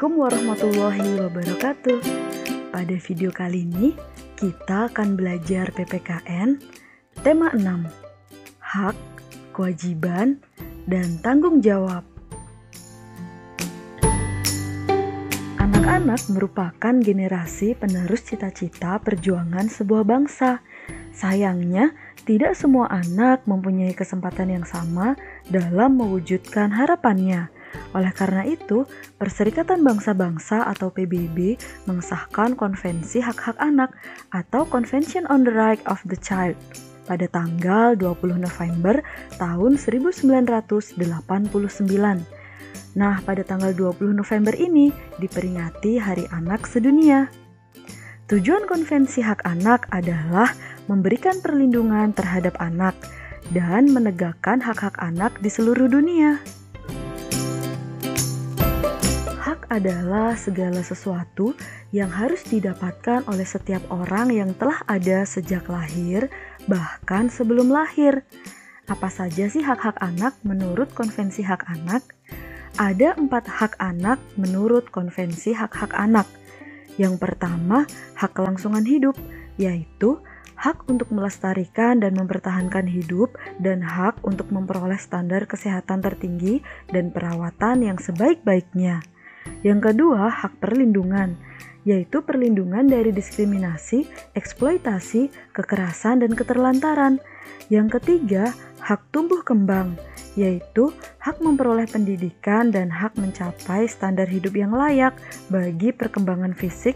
Assalamualaikum warahmatullahi wabarakatuh. Pada video kali ini, kita akan belajar PPKN, tema 6, hak, kewajiban, dan tanggung jawab. Anak-anak merupakan generasi penerus cita-cita perjuangan sebuah bangsa. Sayangnya, tidak semua anak mempunyai kesempatan yang sama dalam mewujudkan harapannya. Oleh karena itu, Perserikatan Bangsa-Bangsa atau PBB mengesahkan Konvensi Hak-Hak Anak atau Convention on the Right of the Child pada tanggal 20 November tahun 1989. Nah, pada tanggal 20 November ini diperingati Hari Anak Sedunia. Tujuan Konvensi Hak Anak adalah memberikan perlindungan terhadap anak dan menegakkan hak-hak anak di seluruh dunia. Hak adalah segala sesuatu yang harus didapatkan oleh setiap orang yang telah ada sejak lahir, bahkan sebelum lahir. Apa saja sih hak-hak anak menurut Konvensi Hak Anak? Ada 4 hak anak menurut Konvensi Hak-Hak Anak. Yang pertama, hak kelangsungan hidup, yaitu hak untuk melestarikan dan mempertahankan hidup dan hak untuk memperoleh standar kesehatan tertinggi dan perawatan yang sebaik-baiknya. Yang kedua, hak perlindungan, yaitu perlindungan dari diskriminasi, eksploitasi, kekerasan, dan keterlantaran. Yang ketiga, hak tumbuh kembang, yaitu hak memperoleh pendidikan dan hak mencapai standar hidup yang layak bagi perkembangan fisik,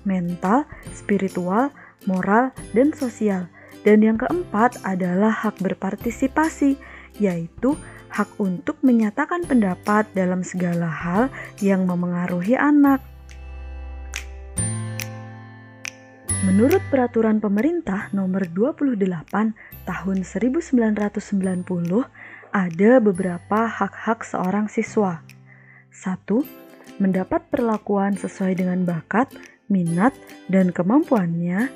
mental, spiritual, moral, dan sosial. Dan yang keempat adalah hak berpartisipasi, yaitu hak untuk menyatakan pendapat dalam segala hal yang memengaruhi anak. Menurut Peraturan Pemerintah Nomor 28 Tahun 1990, ada beberapa hak-hak seorang siswa. 1. Mendapat perlakuan sesuai dengan bakat, minat, dan kemampuannya.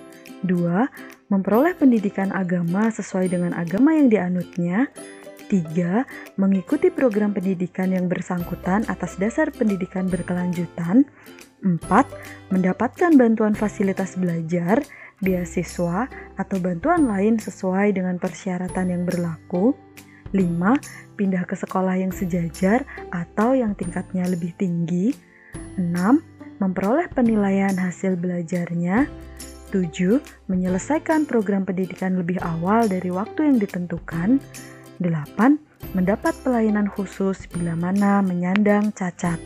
2. Memperoleh pendidikan agama sesuai dengan agama yang dianutnya. 3. Mengikuti program pendidikan yang bersangkutan atas dasar pendidikan berkelanjutan. 4. Mendapatkan bantuan fasilitas belajar, beasiswa, atau bantuan lain sesuai dengan persyaratan yang berlaku. 5. Pindah ke sekolah yang sejajar atau yang tingkatnya lebih tinggi. 6. Memperoleh penilaian hasil belajarnya. 7. Menyelesaikan program pendidikan lebih awal dari waktu yang ditentukan. 8. Mendapat pelayanan khusus bila mana menyandang cacat.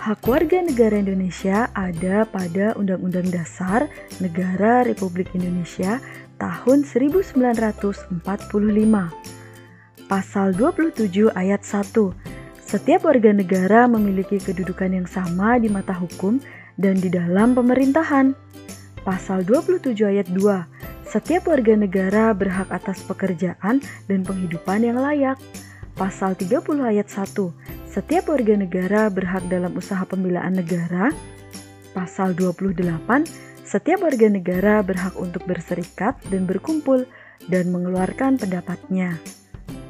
Hak warga negara Indonesia ada pada Undang-Undang Dasar Negara Republik Indonesia tahun 1945. Pasal 27 ayat 1. Setiap warga negara memiliki kedudukan yang sama di mata hukum dan di dalam pemerintahan. Pasal 27 ayat 2. Setiap warga negara berhak atas pekerjaan dan penghidupan yang layak. Pasal 30 ayat 1. Setiap warga negara berhak dalam usaha pembelaan negara. Pasal 28. Setiap warga negara berhak untuk berserikat dan berkumpul dan mengeluarkan pendapatnya.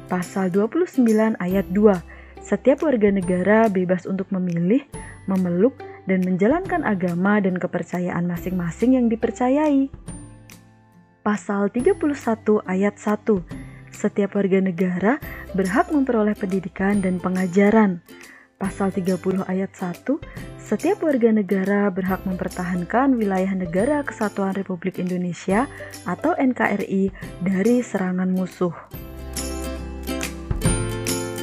Pasal 29 ayat 2. Setiap warga negara bebas untuk memilih, memeluk, dan menjalankan agama dan kepercayaan masing-masing yang dipercayai. Pasal 31 ayat 1. Setiap warga negara berhak memperoleh pendidikan dan pengajaran. Pasal 30 ayat 1. Setiap warga negara berhak mempertahankan wilayah Negara Kesatuan Republik Indonesia atau NKRI dari serangan musuh.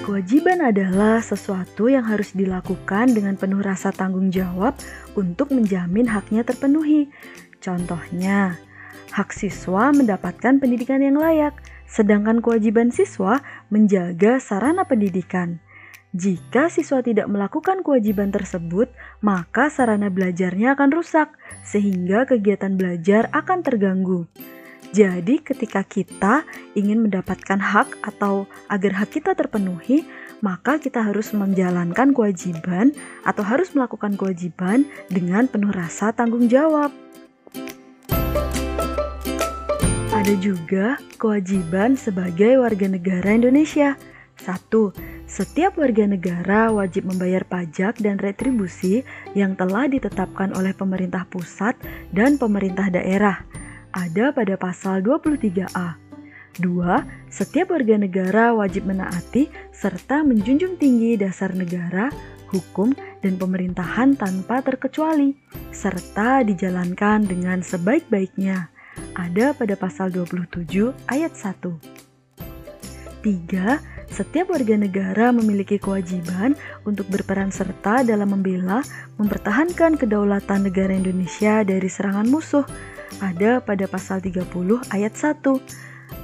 Kewajiban adalah sesuatu yang harus dilakukan dengan penuh rasa tanggung jawab untuk menjamin haknya terpenuhi. Contohnya, hak siswa mendapatkan pendidikan yang layak, sedangkan kewajiban siswa menjaga sarana pendidikan. Jika siswa tidak melakukan kewajiban tersebut, maka sarana belajarnya akan rusak, sehingga kegiatan belajar akan terganggu. Jadi, ketika kita ingin mendapatkan hak atau agar hak kita terpenuhi, maka kita harus menjalankan kewajiban atau harus melakukan kewajiban dengan penuh rasa tanggung jawab. Ada juga kewajiban sebagai warga negara Indonesia. 1. Setiap warga negara wajib membayar pajak dan retribusi yang telah ditetapkan oleh pemerintah pusat dan pemerintah daerah. Ada pada pasal 23A. 2. Setiap warga negara wajib menaati serta menjunjung tinggi dasar negara, hukum, dan pemerintahan tanpa terkecuali, serta dijalankan dengan sebaik-baiknya. Ada pada pasal 27 ayat 1. 3. Setiap warga negara memiliki kewajiban untuk berperan serta dalam membela, mempertahankan kedaulatan negara Indonesia dari serangan musuh. Ada pada pasal 30 ayat 1. 4.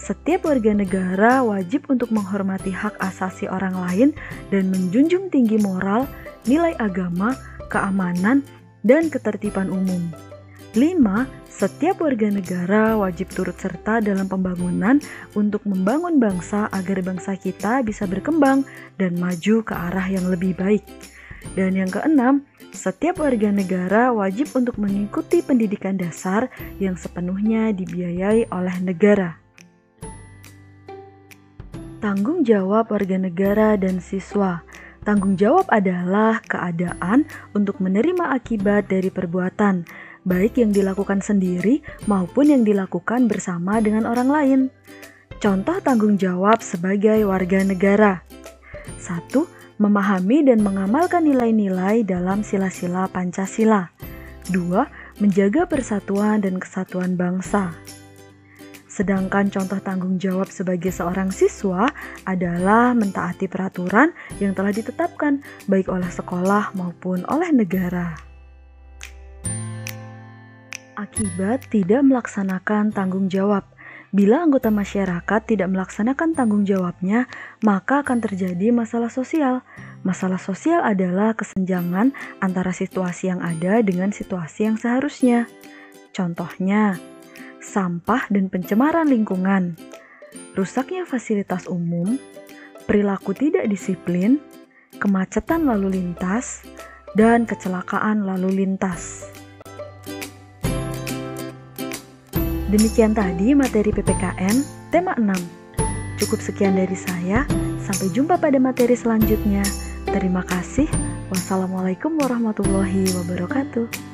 Setiap warga negara wajib untuk menghormati hak asasi orang lain dan menjunjung tinggi moral, nilai agama, keamanan, dan ketertiban umum. 5. Setiap warga negara wajib turut serta dalam pembangunan untuk membangun bangsa agar bangsa kita bisa berkembang dan maju ke arah yang lebih baik. Dan yang keenam, setiap warga negara wajib untuk mengikuti pendidikan dasar yang sepenuhnya dibiayai oleh negara. Tanggung jawab warga negara dan siswa. Tanggung jawab adalah keadaan untuk menerima akibat dari perbuatan, baik yang dilakukan sendiri maupun yang dilakukan bersama dengan orang lain. Contoh tanggung jawab sebagai warga negara. 1. Memahami dan mengamalkan nilai-nilai dalam sila-sila Pancasila. 2. Menjaga persatuan dan kesatuan bangsa. Sedangkan contoh tanggung jawab sebagai seorang siswa adalah mentaati peraturan yang telah ditetapkan baik oleh sekolah maupun oleh negara. Akibat tidak melaksanakan tanggung jawab. Bila anggota masyarakat tidak melaksanakan tanggung jawabnya, maka akan terjadi masalah sosial. Masalah sosial adalah kesenjangan antara situasi yang ada dengan situasi yang seharusnya. Contohnya, sampah dan pencemaran lingkungan, rusaknya fasilitas umum, perilaku tidak disiplin, kemacetan lalu lintas, dan kecelakaan lalu lintas. Demikian tadi materi PPKN tema 6. Cukup sekian dari saya, sampai jumpa pada materi selanjutnya. Terima kasih. Wassalamualaikum warahmatullahi wabarakatuh.